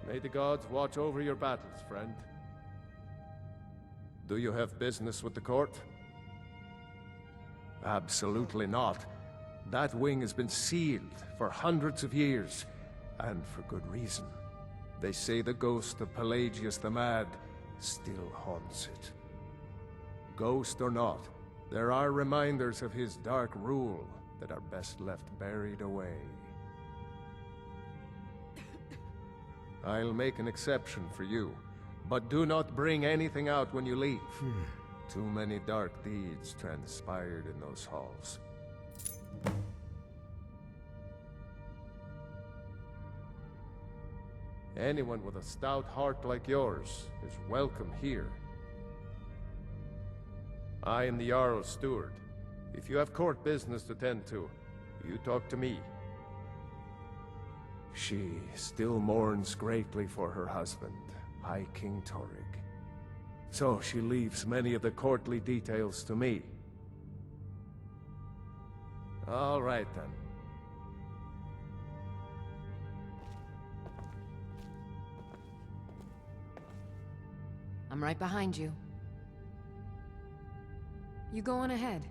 May the gods watch over your battles, friend. Do you have business with the court? Absolutely not. That wing has been sealed for hundreds of years, and for good reason. They say the ghost of Pelagius the Mad still haunts it. Ghost or not, there are reminders of his dark rule that are best left buried away. I'll make an exception for you, but do not bring anything out when you leave. Too many dark deeds transpired in those halls. Anyone with a stout heart like yours is welcome here. I am the Jarl's steward. If you have court business to tend to, you talk to me. She still mourns greatly for her husband, High King Torygg. So she leaves many of the courtly details to me. All right then. I'm right behind you. You go on ahead.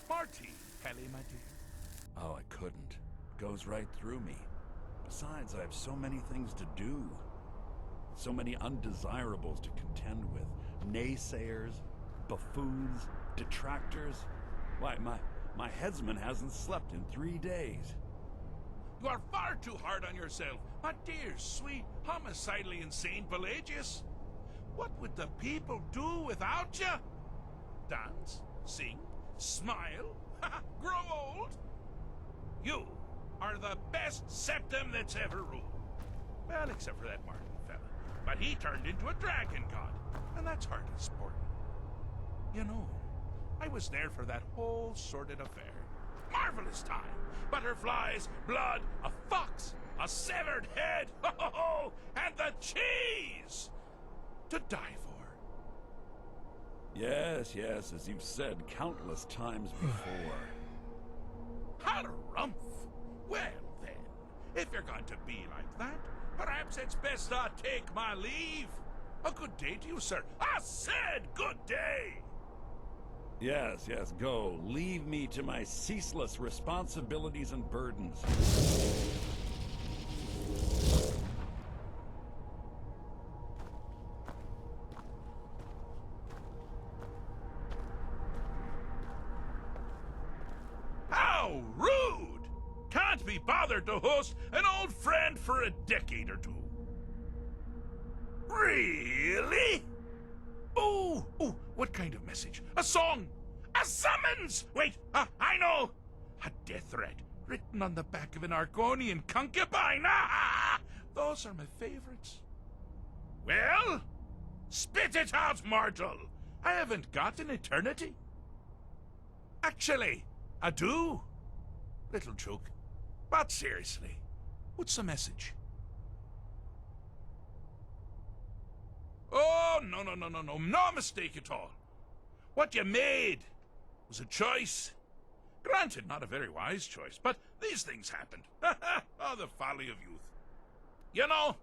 Marty, Kelly, my dear. Oh, I couldn't. It goes right through me. Besides, I have so many things to do. So many undesirables to contend with. Naysayers, buffoons, detractors. Why, my headsman hasn't slept in 3 days. You are far too hard on yourself, my dear, sweet, homicidally insane Pelagius. What would the people do without you? Dance, sing, smile, grow old? You are the best septum that's ever ruled. Well, except for that Martin fella. But he turned into a dragon god, and that's hardly sporting. You know, I was there for that whole sordid affair. Marvelous time. Butterflies, blood, a fox, a severed head, and the cheese to die for. Yes, as you've said countless times before. Harumph! Well then, if you're going to be like that, perhaps it's best I take my leave. A good day to you, sir. I said good day! Yes, go. Leave me to my ceaseless responsibilities and burdens. How rude! Can't be bothered to host an old friend for a decade or two. Really? Oh, what kind of message? A song? A summons? Wait, I know! A death threat written on the back of an Argonian concubine. Those are my favorites. Well, spit it out, mortal. I haven't got an eternity. Actually, I do. Little joke. But seriously, what's the message? Oh, no mistake at all. What you made was a choice. Granted, not a very wise choice, but these things happened. Oh, the folly of youth. You know,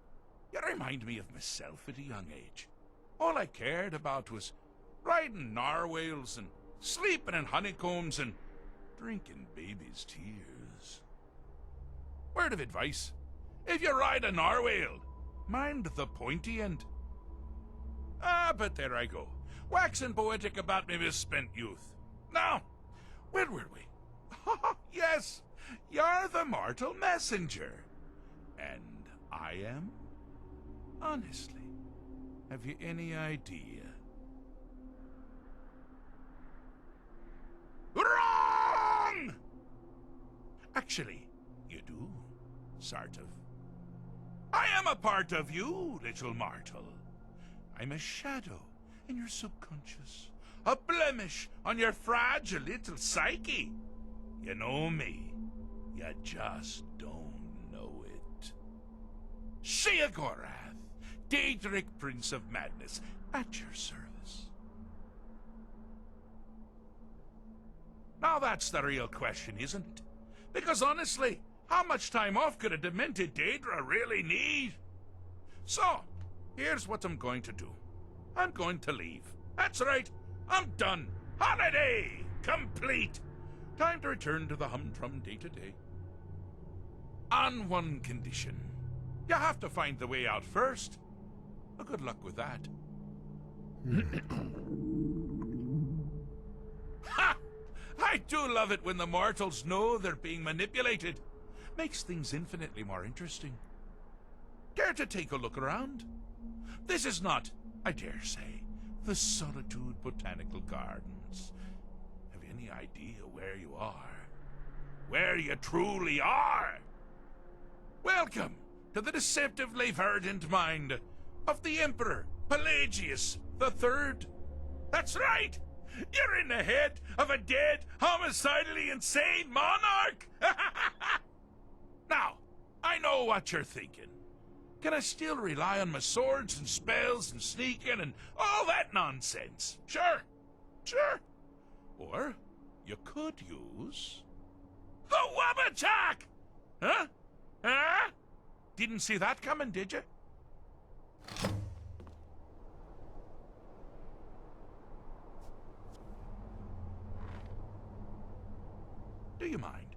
you remind me of myself at a young age. All I cared about was riding narwhals and sleeping in honeycombs and drinking babies' tears. Word of advice, if you ride a narwhal, mind the pointy end. Ah, but there I go, waxing poetic about my misspent youth. Now, where were we? Yes, you're the mortal messenger. And I am? Honestly, have you any idea? Wrong! Actually, you do, sort of. I am a part of you, little mortal. I'm a shadow in your subconscious, a blemish on your fragile little psyche. You know me, you just don't know it. Sheogorath, Daedric Prince of Madness, at your service. Now that's the real question, isn't it? Because honestly, how much time off could a demented Daedra really need? So, here's what I'm going to do. I'm going to leave. That's right, I'm done. Holiday complete. Time to return to the humdrum day-to-day. On one condition. You have to find the way out first. Well, good luck with that. Ha! I do love it when the mortals know they're being manipulated. Makes things infinitely more interesting. Care to take a look around? This is not, I dare say, the Solitude Botanical Gardens. Have you any idea where you are? Where you truly are? Welcome to the deceptively verdant mind of the Emperor Pelagius III. That's right! You're in the head of a dead, homicidally insane monarch! Now, I know what you're thinking. Can I still rely on my swords and spells and sneaking and all that nonsense? Sure, sure. Or you could use the Wabbajack! Huh? Huh? Didn't see that coming, did you? Do you mind?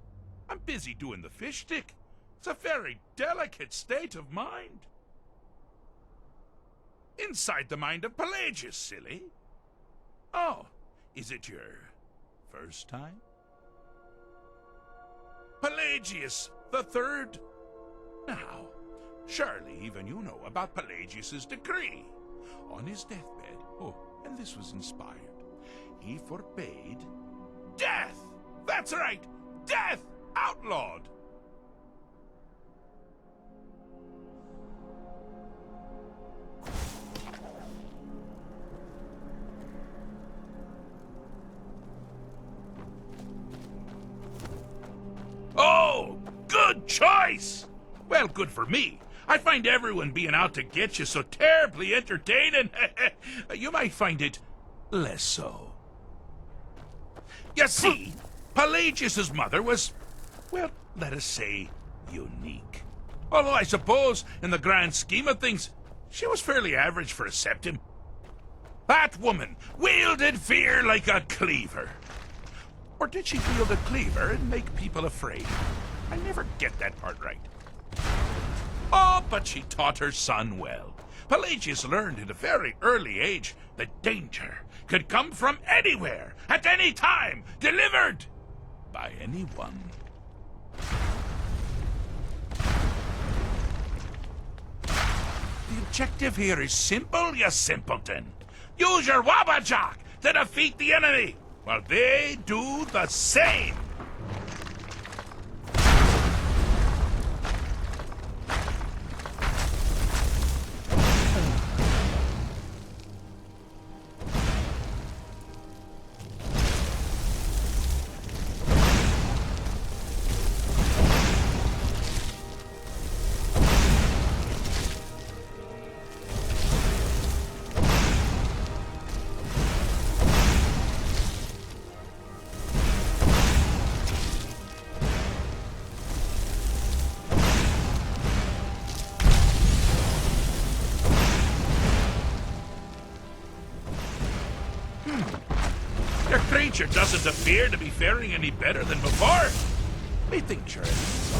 I'm busy doing the fish stick. It's a very delicate state of mind. Inside the mind of Pelagius, silly. Oh, is it your first time? Pelagius the Third. Now, surely even you know about Pelagius's decree. On his deathbed, oh, and this was inspired, he forbade death. That's right, death outlawed. Oh, good choice! Well, good for me. I find everyone being out to get you so terribly entertaining. You might find it less so. You see, Pelagius's mother was, well, let us say, unique. Although I suppose, in the grand scheme of things, she was fairly average for a septim. That woman wielded fear like a cleaver. Or did she wield a cleaver and make people afraid? I never get that part right. Oh, but she taught her son well. Pelagius learned at a very early age that danger could come from anywhere, at any time, delivered by anyone. The objective here is simple, you simpleton. Use your Wabbajack to defeat the enemy, while they do the same. Your creature doesn't appear to be faring any better than before. Methinks you're so.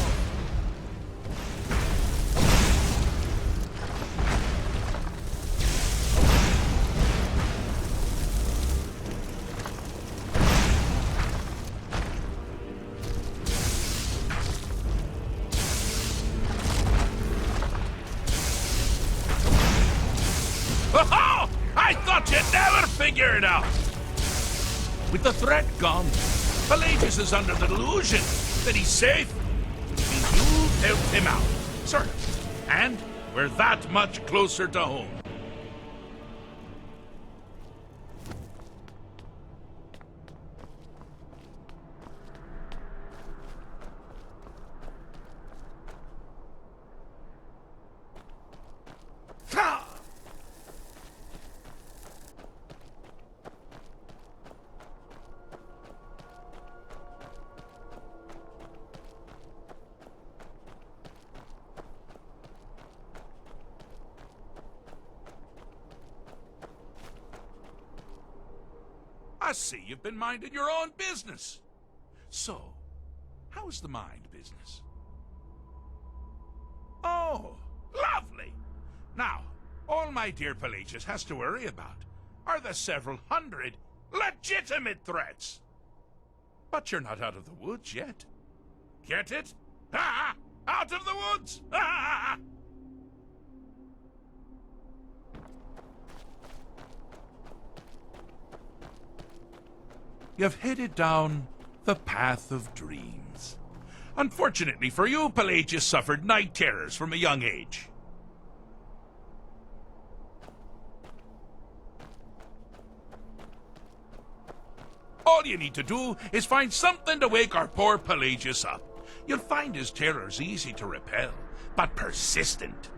Oh, I thought you'd never figure it out! With the threat gone, Pelagius is under the delusion that he's safe, which means you've helped him out, sort of. And we're that much closer to home. I see you've been minding your own business. So, how's the mind business? Oh, lovely. Now, all my dear Pelagius has to worry about are the several hundred legitimate threats. But you're not out of the woods yet. Get it? Ah! Out of the woods! Ah! You've headed down the path of dreams. Unfortunately for you, Pelagius suffered night terrors from a young age. All you need to do is find something to wake our poor Pelagius up. You'll find his terrors easy to repel, but persistent.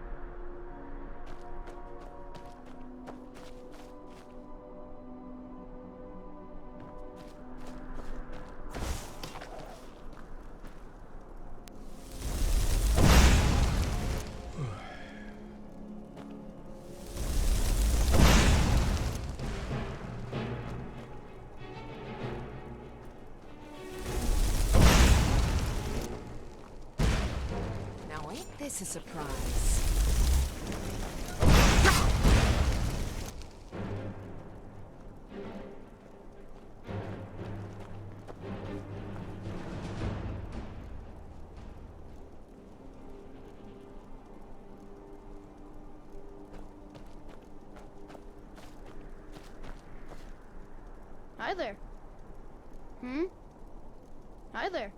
This is a surprise. Hi there. Hi there.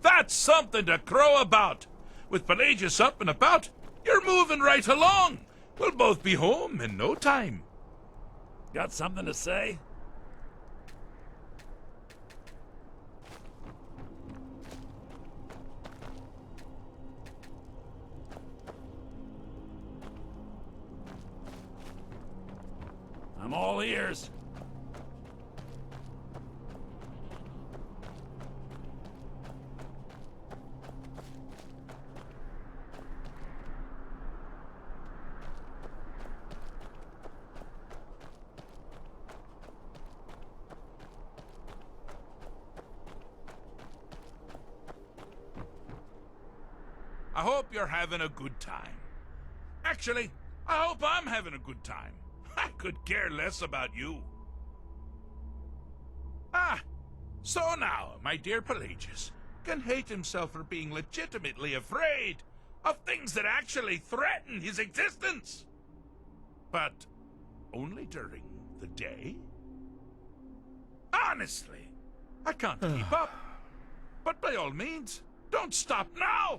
That's something to crow about. With Pelagius up and about, you're moving right along. We'll both be home in no time. Got something to say? I'm all ears. I hope you're having a good time. Actually, I hope I'm having a good time. I could care less about you. Ah, so now, my dear Pelagius can hate himself for being legitimately afraid of things that actually threaten his existence. But only during the day? Honestly, I can't keep up. But by all means, don't stop now!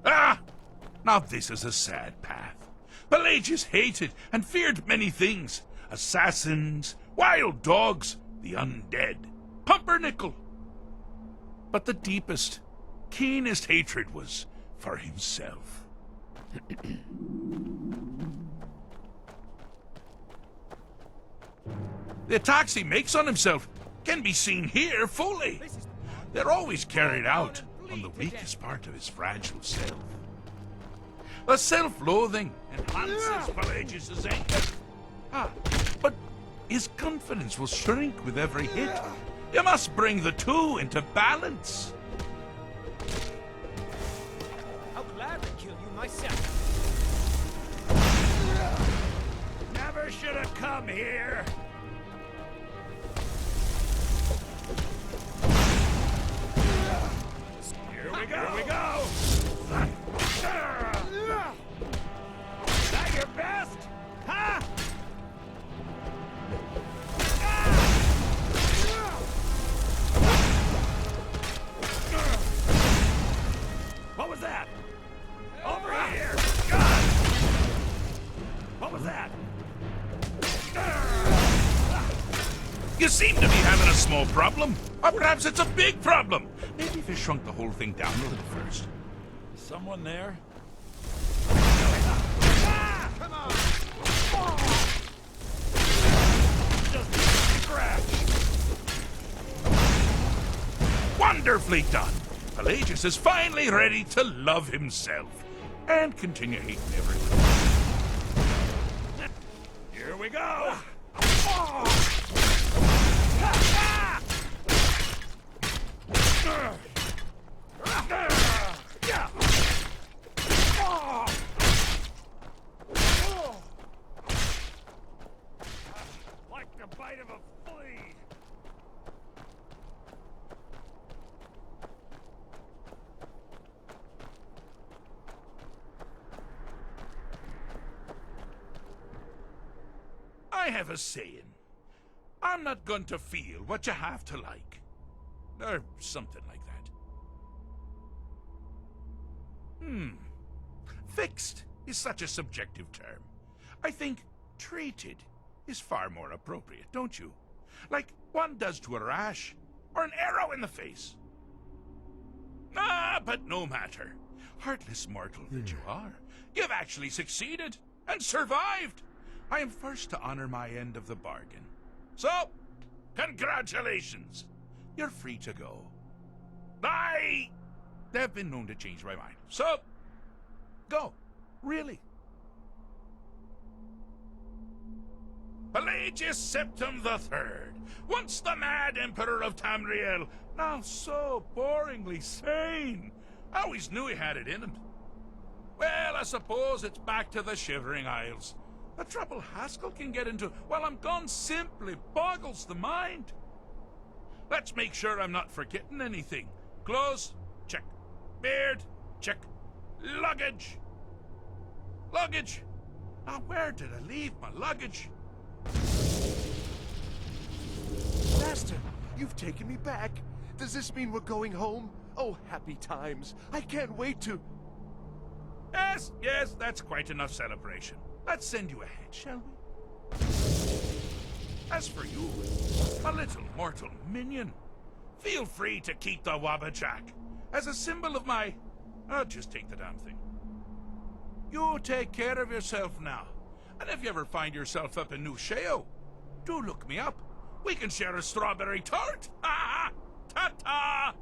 Ah! Now this is a sad path. Pelagius hated and feared many things. Assassins, wild dogs, the undead, pumpernickel. But the deepest, keenest hatred was for himself. The attacks he makes on himself can be seen here fully. They're always carried out on the weakest part of his fragile self. The self-loathing enhances Pelagius' anger. Ah, but his confidence will shrink with every hit. You must bring the two into balance. I'll gladly kill you myself. Never should have come here. Here we go. Here we go. Is that your best? Huh? What was that? Over here! God! What was that? You seem to be having a small problem. Or perhaps it's a big problem. Maybe if you shrunk the whole thing down a little first. Someone there? Come on! Just a scratch. Wonderfully done. Pelagius is finally ready to love himself and continue hating everyone. Here we go. Like the bite of a flea. I have a saying. I'm not going to feel what you have to like. Or something like that. Fixed is such a subjective term. I think treated is far more appropriate, don't you? Like one does to a rash, or an arrow in the face. Ah, but no matter. Heartless mortal that you are, you've actually succeeded and survived. I am first to honor my end of the bargain. So, congratulations. You're free to go. They've been known to change my mind. So, go. Really. Pelagius Septim III, once the mad Emperor of Tamriel, now so boringly sane. I always knew he had it in him. Well, I suppose it's back to the Shivering Isles. The trouble Haskell can get into while I'm gone simply boggles the mind. Let's make sure I'm not forgetting anything. Clothes, check. Beard, check. Luggage. Luggage. Now, where did I leave my luggage? Master, you've taken me back. Does this mean we're going home? Oh, happy times. I can't wait to... Yes, that's quite enough celebration. Let's send you ahead, shall we? As for you, my little mortal minion, feel free to keep the Wabbajack as a symbol of my... just take the damn thing. You take care of yourself now. And if you ever find yourself up in New Sheo, do look me up. We can share a strawberry tart. Ha ha! Ta-ta!